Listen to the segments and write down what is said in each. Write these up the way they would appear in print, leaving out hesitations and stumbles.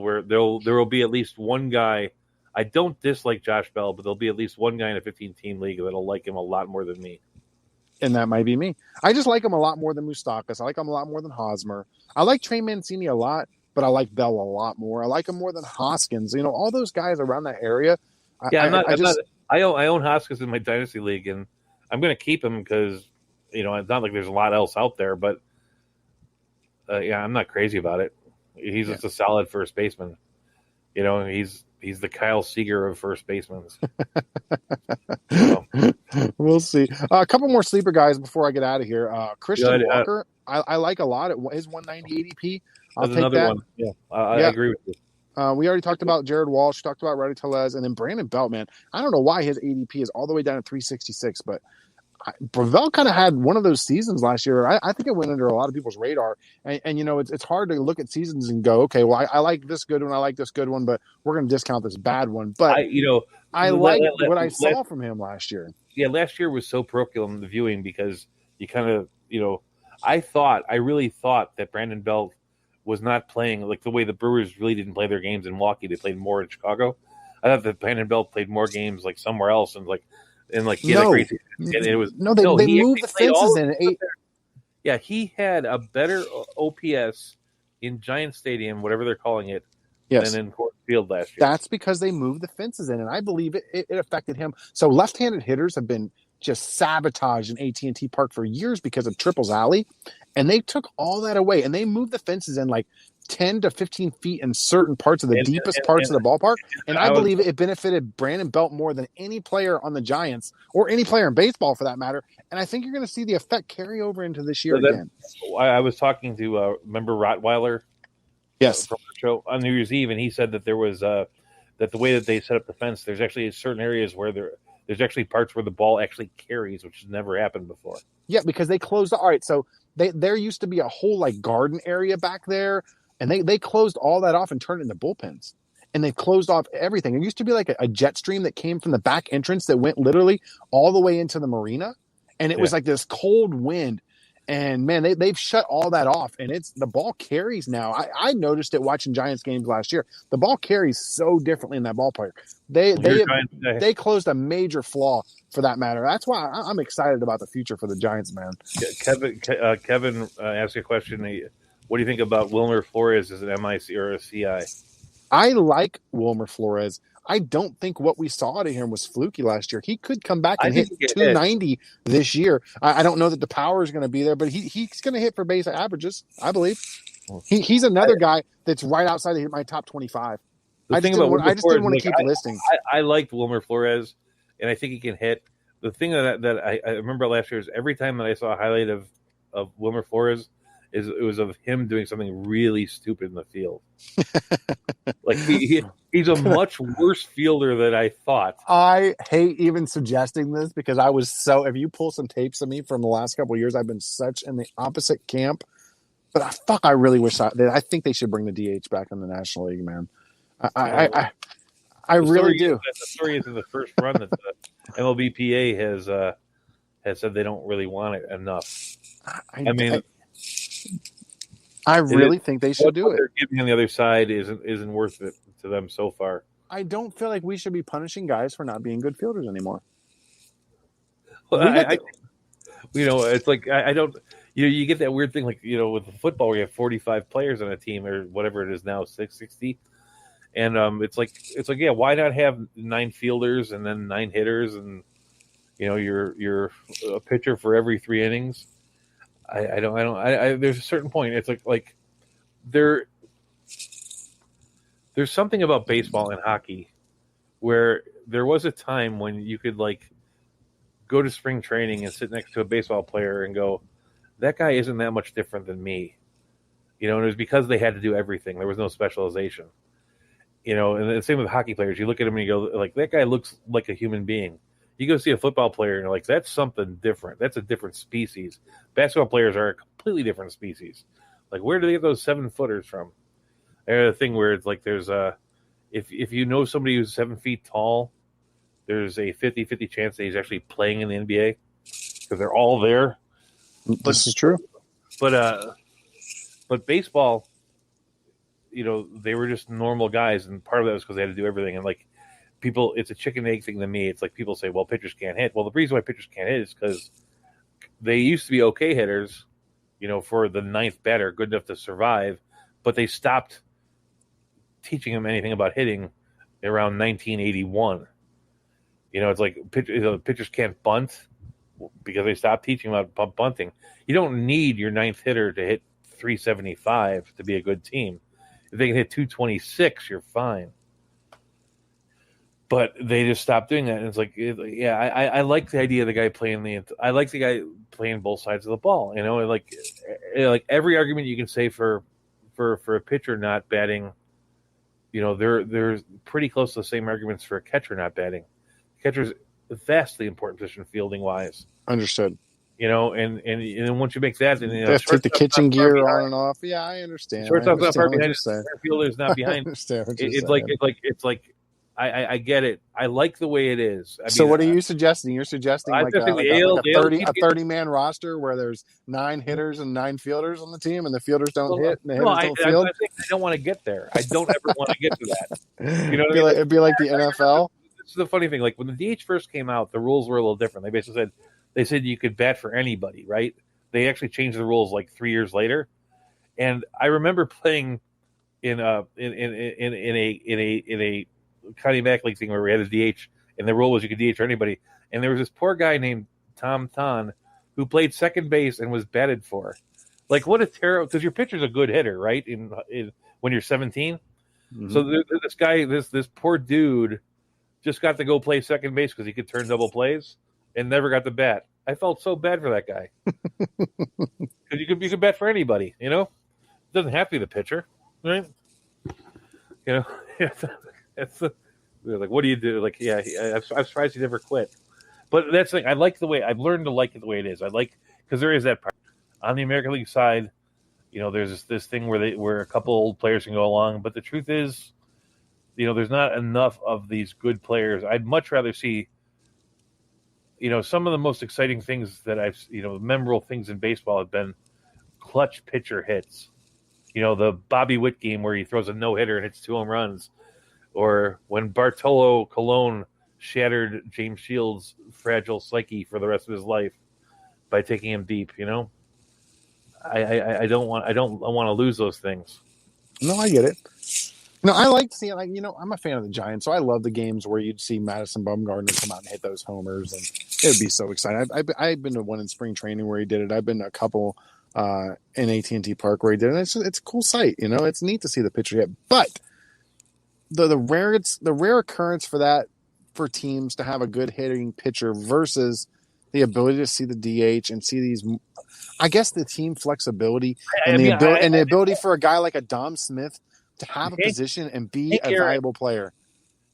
where there will be at least one guy. I don't dislike Josh Bell, but there'll be at least one guy in a 15-team league that'll like him a lot more than me. And that might be me. I just like him a lot more than Moustakas. I like him a lot more than Hosmer. I like Trey Mancini a lot, but I like Bell a lot more. I like him more than Hoskins. All those guys around that area. I own Hoskins in my dynasty league, and I'm going to keep him because it's not like there's a lot else out there. But I'm not crazy about it. He's just a solid first baseman. He's the Kyle Seager of first basemen. We'll see. A couple more sleeper guys before I get out of here. Christian Walker, I like a lot. His 190 ADP. I'll take that. One. Yeah, I agree with you. We already talked about Jared Walsh, talked about Rowdy Tellez, and then Brandon Belt, man. I don't know why his ADP is all the way down to 366, but Belt kind of had one of those seasons last year. I think it went under a lot of people's radar. And it's hard to look at seasons and go, okay, well, I like this good one, I like this good one, but we're going to discount this bad one. But I like what I saw from him last year. Yeah, last year was so parochial in the viewing because you kind of, I really thought that Brandon Belt was not playing like the way the Brewers really didn't play their games in Milwaukee. They played more in Chicago. I thought that Brandon Belt played more games like somewhere else and he had a great season. And it was they moved the fences in. Yeah, he had a better OPS in Giant Stadium, whatever they're calling it, than in Corner Infield last year. That's because they moved the fences in, and I believe it affected him. So left-handed hitters have been just sabotaged in AT&T Park for years because of Triples Alley, and they took all that away, and they moved the fences in like 10 to 15 feet in certain parts of the deepest parts of the ballpark. And I believe it benefited Brandon Belt more than any player on the Giants or any player in baseball for that matter. And I think you're going to see the effect carry over into this year again. I was talking to, remember Rottweiler? Yes. From the show on New Year's Eve. And he said that there was, that the way that they set up the fence, there's actually certain areas where there's actually parts where the ball actually carries, which has never happened before. Yeah, because they closed. All right. So there used to be a whole like garden area back there. And they closed all that off and turned it into bullpens. And they closed off everything. It used to be like a jet stream that came from the back entrance that went literally all the way into the marina. And it was like this cold wind. And, man, they've shut all that off. And the ball carries now. I noticed it watching Giants games last year. The ball carries so differently in that ballpark. They closed a major flaw for that matter. That's why I'm excited about the future for the Giants, man. Kevin asked a question. What do you think about Wilmer Flores as an MIC or a CI? I like Wilmer Flores. I don't think what we saw out of him was fluky last year. He could come back and hit 290 this year. I don't know that the power is going to be there, but he's going to hit for base averages, I believe. He's another guy that's right outside of my top 25. I just didn't want to keep listing. I liked Wilmer Flores, and I think he can hit. The thing that I remember last year is every time that I saw a highlight of Wilmer Flores, it was of him doing something really stupid in the field. Like he's a much worse fielder than I thought. I hate even suggesting this because I was so. If you pull some tapes of me from the last couple of years, I've been such in the opposite camp. But I really wish I think they should bring the DH back in the National League, man. I really do. The story is in the first run that the MLBPA has said they don't really want it enough. I really think they should do it. What they're giving on the other side isn't worth it to them so far. I don't feel like we should be punishing guys for not being good fielders anymore. Well, it's like I don't. You get that weird thing like with the football where you have 45 players on a team or whatever it is now, 660, and it's like yeah, why not have 9 fielders and then 9 hitters and you're a pitcher for every 3 innings. I don't. There's a certain point. It's like there's something about baseball and hockey where there was a time when you could like go to spring training and sit next to a baseball player and go, that guy isn't that much different than me, and it was because they had to do everything. There was no specialization, and the same with hockey players. You look at him and you go, like, that guy looks like a human being. You go see a football player and you're like, that's something different. That's a different species. Basketball players are a completely different species. Like, where do they get those 7-footers from? There's a thing where it's like there's if you know somebody who's 7 feet tall, there's a 50-50 chance that he's actually playing in the NBA because they're all there. This is true. But baseball, they were just normal guys, and part of that was because they had to do everything. And like people, it's a chicken egg thing to me. It's like people say, well, pitchers can't hit. Well, the reason why pitchers can't hit is because they used to be okay hitters, for the ninth batter, good enough to survive, but they stopped teaching them anything about hitting around 1981. It's like pitchers can't bunt because they stopped teaching about bunting. You don't need your ninth hitter to hit 375 to be a good team. If they can hit 226, you're fine. But they just stopped doing that, and it's like, I like the idea of the guy playing I like the guy playing both sides of the ball. Like every argument you can say for a pitcher not batting, they're pretty close to the same arguments for a catcher not batting. Catcher's a vastly important position fielding wise. Understood. And then once you make that, then they have to take the kitchen gear on and off. Yeah, I understand. Shortstop's not far behind. Fielder's not behind. It's like I get it. I like the way it is. So what are you suggesting? You're suggesting like a 30-man roster where there's 9 hitters and 9 fielders on the team, and the fielders don't hit and the hitters don't field? I don't want to get there. I don't ever want to get to that. It'd be like the NFL. This is the funny thing. Like when the DH first came out, the rules were a little different. They basically said you could bat for anybody, right? They actually changed the rules like 3 years later, and I remember playing in a County Mac League thing where we had a DH, and the rule was you could DH for anybody. And there was this poor guy named Tom Ton who played second base and was batted for. Like, what a terrible, because your pitcher's a good hitter, right? In when you're 17. Mm-hmm. So this guy, this poor dude, just got to go play second base because he could turn double plays and never got the bat. I felt so bad for that guy because you could bet for anybody. It doesn't have to be the pitcher, right? It's like, what do you do? Like, I'm surprised he never quit. But that's the thing. I like the way I've learned to like it the way it is. I like because there is that part on the American League side. There's this thing where a couple old players can go along, but the truth is, there's not enough of these good players. I'd much rather see. Some of the most exciting things that I've, memorable things in baseball have been clutch pitcher hits. The Bobby Witt game where he throws a no-hitter and hits 2 home runs. Or when Bartolo Colon shattered James Shields' fragile psyche for the rest of his life by taking him deep, I don't want to lose those things. No, I get it. No, I like seeing, I'm a fan of the Giants, so I love the games where you'd see Madison Bumgarner come out and hit those homers, and it would be so exciting. I've been to one in spring training where he did it. I've been to a couple in AT&T Park where he did it. It's a cool sight, It's neat to see the pitcher hit, but the rare occurrence for teams to have a good hitting pitcher versus the ability to see the DH and see these, I guess, the team flexibility and the ability for a guy like a Dom Smith to have a position and be a valuable player.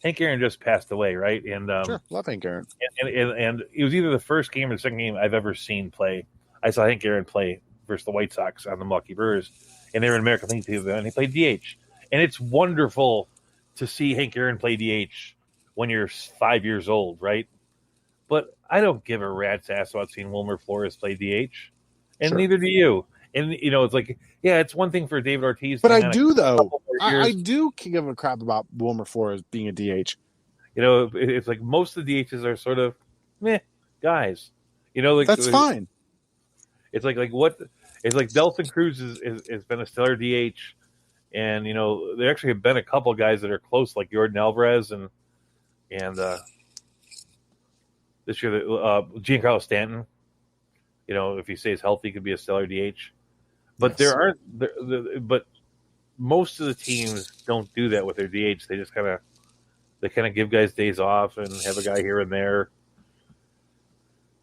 Hank Aaron just passed away, right? And sure, love Hank Aaron. And it was either the first game or the second game I've ever seen play. I saw Hank Aaron play versus the White Sox on the Milwaukee Brewers, and they were in American League together, and he played DH. And it's wonderful to see Hank Aaron play DH when you're 5 years old, right? But I don't give a rat's ass about seeing Wilmer Flores play DH, and neither do you. And it's like, it's one thing for David Ortiz. But I do, though. I do give a crap about Wilmer Flores being a DH. It's like most of the DHs are sort of meh guys. That's fine. It's like what? It's like Delson Cruz has been a stellar DH. And there actually have been a couple guys that are close, like Jordan Alvarez and this year Giancarlo Stanton. If he stays healthy, could be a stellar DH. But but most of the teams don't do that with their DH. They just kind of give guys days off and have a guy here and there.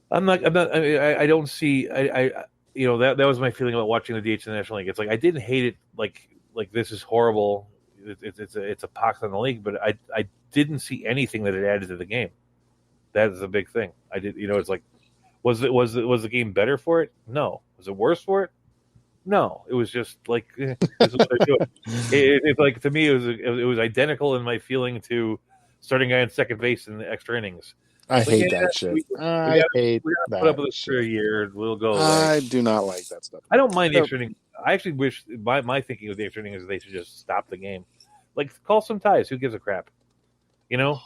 I don't see. That was my feeling about watching the DH in the National League. It's like I didn't hate it like this is horrible. It's a pox on the league, but I didn't see anything that it added to the game. That is a big thing. I did, it's like, was the game better for it? No. Was it worse for it? No. It was just like, this is what they're doing. It's like, to me, it was identical in my feeling to starting guy in second base in the extra innings. I But hate that shit. I hate we gotta that put up with this for a shit. year. We'll go away. I do not like that stuff. I don't mind the So- extra inning. I actually wish my thinking with the extra inning is they should just stop the game. Like, call some ties. Who gives a crap? You know?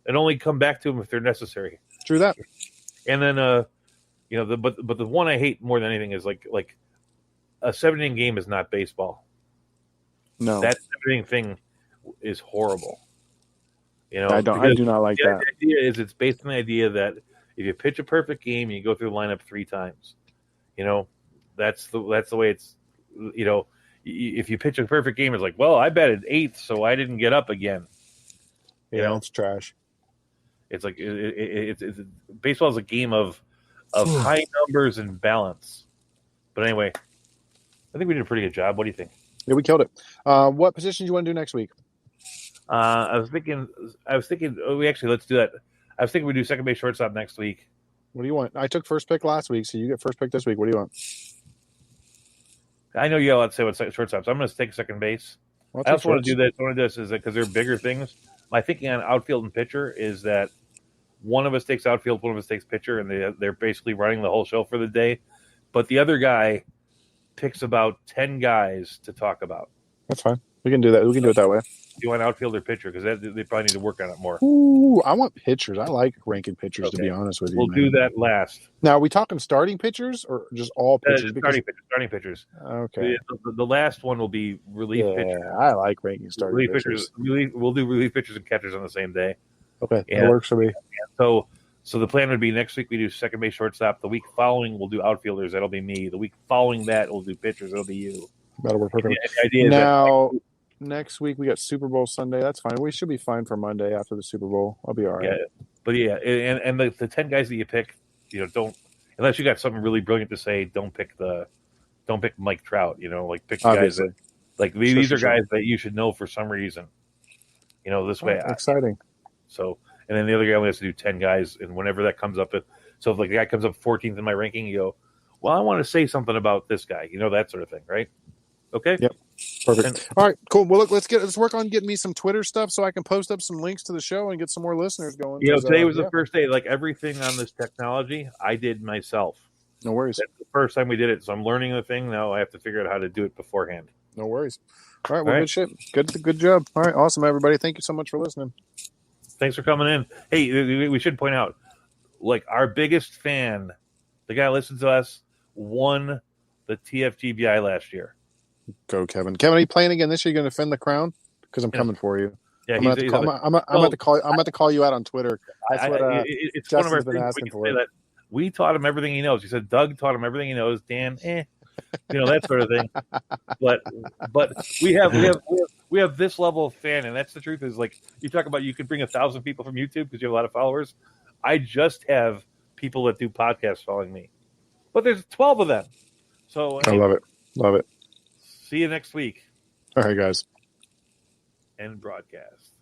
And only come back to them if they're necessary. True that. And then, but the one I hate more than anything is like a 7-inning game is not baseball. No, That 7-inning thing is horrible. You know, I do not like that. The idea is it's based on the idea that if you pitch a perfect game, you go through the lineup 3 times. You know, that's the way it's. You know, if you pitch a perfect game, it's like, well, I batted 8th, so I didn't get up again. You know, it's trash. it's like it's baseball is a game of high numbers and balance. But anyway, I think we did a pretty good job. What do you think? Yeah, we killed it. What position do you want to do next week? I was thinking. Oh, let's do that. I was thinking we do second base, shortstop next week. What do you want? I took first pick last week, so you get first pick this week. What do you want? I know you got a lot to say about shortstop, so I'm going to take second base. I also want to do this. I want to do this is because they're bigger things. My thinking on outfield and pitcher is that one of us takes outfield, one of us takes pitcher, and they're basically running the whole show for the day. But the other guy picks about 10 guys to talk about. That's fine. We can do that. We can do it that way. You want outfield or pitcher? Because they probably need to work on it more. Ooh, I want pitchers. I like ranking pitchers, to be honest with you. We'll do that last. Now, are we talking starting pitchers or just all pitchers? Starting pitchers. Okay. The last one will be relief pitchers. Yeah, I like ranking starting pitchers. We'll do relief pitchers and catchers on the same day. Okay, that works for me. So the plan would be next week we do second base, shortstop. The week following we'll do outfielders. That'll be me. The week following that we'll do pitchers. That'll be you. That'll work perfectly. The idea now, next week we got Super Bowl Sunday. That's fine. We should be fine for Monday after the Super Bowl. I'll be all right. Yeah, but and the 10 guys that you pick, don't unless you got something really brilliant to say. Don't pick Mike Trout. Like pick guys that, like these are guys that you should know for some reason. This way. Exciting. So, and then the other guy only has to do 10 guys, and whenever that comes up, so if like the guy comes up 14th in my ranking, you go, well, I want to say something about this guy, that sort of thing, right? Okay. Yep. Perfect. All right. Cool. Well, look, let's work on getting me some Twitter stuff so I can post up some links to the show and get some more listeners going. Today was the first day. Like everything on this technology, I did myself. No worries. That's the first time we did it, so I'm learning the thing now. I have to figure out how to do it beforehand. No worries. All right. Well, good shit. Good job. All right. Awesome, everybody. Thank you so much for listening. Thanks for coming in. Hey, we should point out, like our biggest fan, the guy who listens to us, won the TFGBI last year. Go, Kevin. Kevin, are you playing again this year? You're going to defend the crown? Because I'm coming for you. Yeah, I'm about to call you out on Twitter. That's what it's Justin's one of our been asking for. That we taught him everything he knows. He said Doug taught him everything he knows. Dan, that sort of thing. But we have this level of fan, and that's the truth. Is like you talk about, you could bring 1,000 people from YouTube because you have a lot of followers. I just have people that do podcasts following me, but there's 12 of them. So I love it. See you next week. All right, guys. End broadcast.